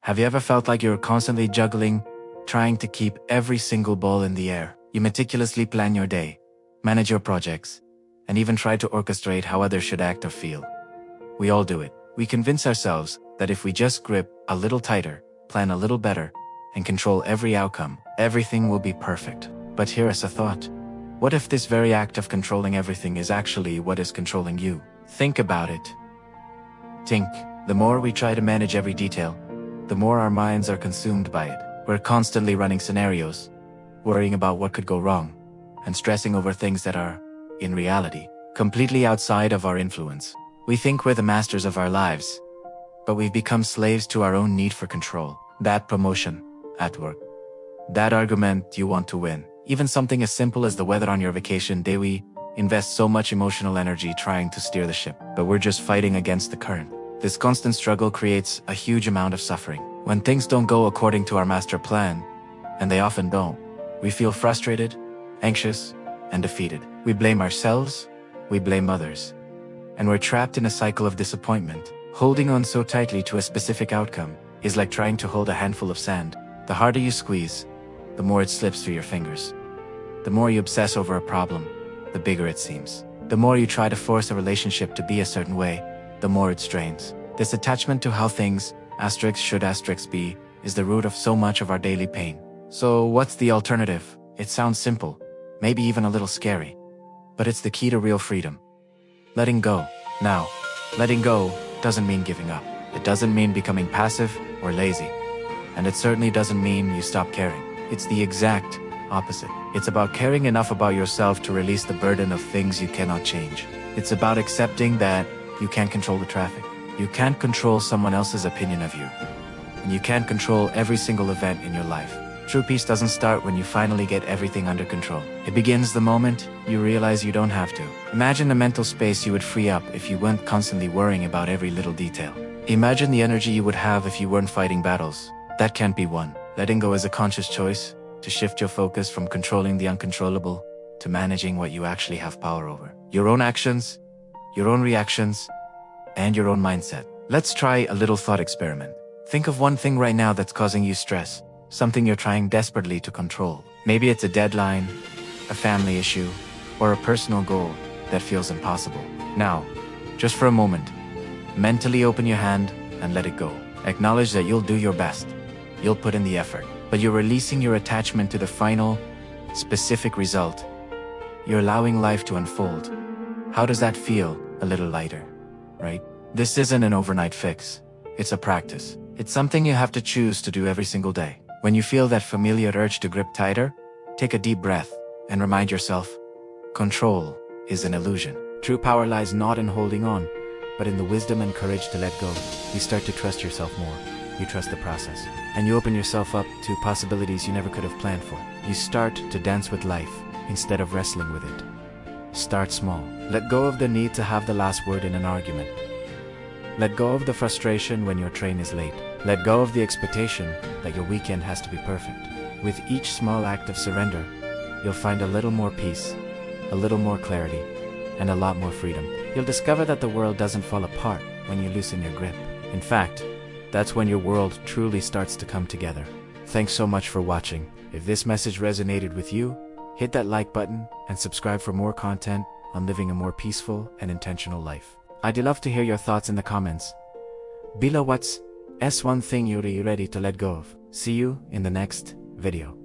Have you ever felt like you're constantly juggling, trying to keep every single ball in the air? You meticulously plan your day, manage your projects, and even try to orchestrate how others should act or feel. We all do it. We convince ourselves that if we just grip a little tighter, plan a little better, and control every outcome, everything will be perfect. But here is a thought. What if this very act of controlling everything is actually what is controlling you? Think about it. Think. The more we try to manage every detail, the more our minds are consumed by it. We're constantly running scenarios, worrying about what could go wrong, and stressing over things that are, in reality, completely outside of our influence. We think we're the masters of our lives, but we've become slaves to our own need for control. That promotion at work, that argument you want to win, even something as simple as the weather on your vacation day. We invest so much emotional energy trying to steer the ship, but we're just fighting against the current. This constant struggle creates a huge amount of suffering. When things don't go according to our master plan, and they often don't, we feel frustrated, anxious, and defeated. We blame ourselves, we blame others, and we're trapped in a cycle of disappointment. Holding on so tightly to a specific outcome is like trying to hold a handful of sand. The harder you squeeze, the more it slips through your fingers. The more you obsess over a problem, the bigger it seems. The more you try to force a relationship to be a certain way, the more it strains. This attachment to how things should be is the root of so much of our daily pain. So what's the alternative? It sounds simple, maybe even a little scary, but it's the key to real freedom. Letting go. Now, letting go doesn't mean giving up. It doesn't mean becoming passive or lazy. And it certainly doesn't mean you stop caring. It's the exact opposite. It's about caring enough about yourself to release the burden of things you cannot change. It's about accepting that you can't control the traffic. You can't control someone else's opinion of you. And you can't control every single event in your life. True peace doesn't start when you finally get everything under control. It begins the moment you realize you don't have to. Imagine the mental space you would free up if you weren't constantly worrying about every little detail. Imagine the energy you would have if you weren't fighting battles that can't be won. Letting go is a conscious choice to shift your focus from controlling the uncontrollable to managing what you actually have power over. Your own actions, your own reactions, and your own mindset. Let's try a little thought experiment. Think of one thing right now that's causing you stress, something you're trying desperately to control. Maybe it's a deadline, a family issue, or a personal goal that feels impossible. Now, just for a moment, mentally open your hand and let it go. Acknowledge that you'll do your best. You'll put in the effort, but you're releasing your attachment to the final, specific result. You're allowing life to unfold. How does that feel? A little lighter, right? This isn't an overnight fix. It's a practice. It's something you have to choose to do every single day. When you feel that familiar urge to grip tighter, take a deep breath and remind yourself, control is an illusion. True power lies not in holding on, but in the wisdom and courage to let go. You start to trust yourself more. You trust the process. And you open yourself up to possibilities you never could have planned for. You start to dance with life instead of wrestling with it. Start small. Let go of the need to have the last word in an argument. Let go of the frustration when your train is late. Let go of the expectation that your weekend has to be perfect. With each small act of surrender, you'll find a little more peace, a little more clarity, and a lot more freedom. You'll discover that the world doesn't fall apart when you loosen your grip. In fact, that's when your world truly starts to come together. Thanks so much for watching. If this message resonated with you, hit that like button and subscribe for more content on living a more peaceful and intentional life. I'd love to hear your thoughts in the comments below. What's one thing you're ready to let go of? See you in the next video.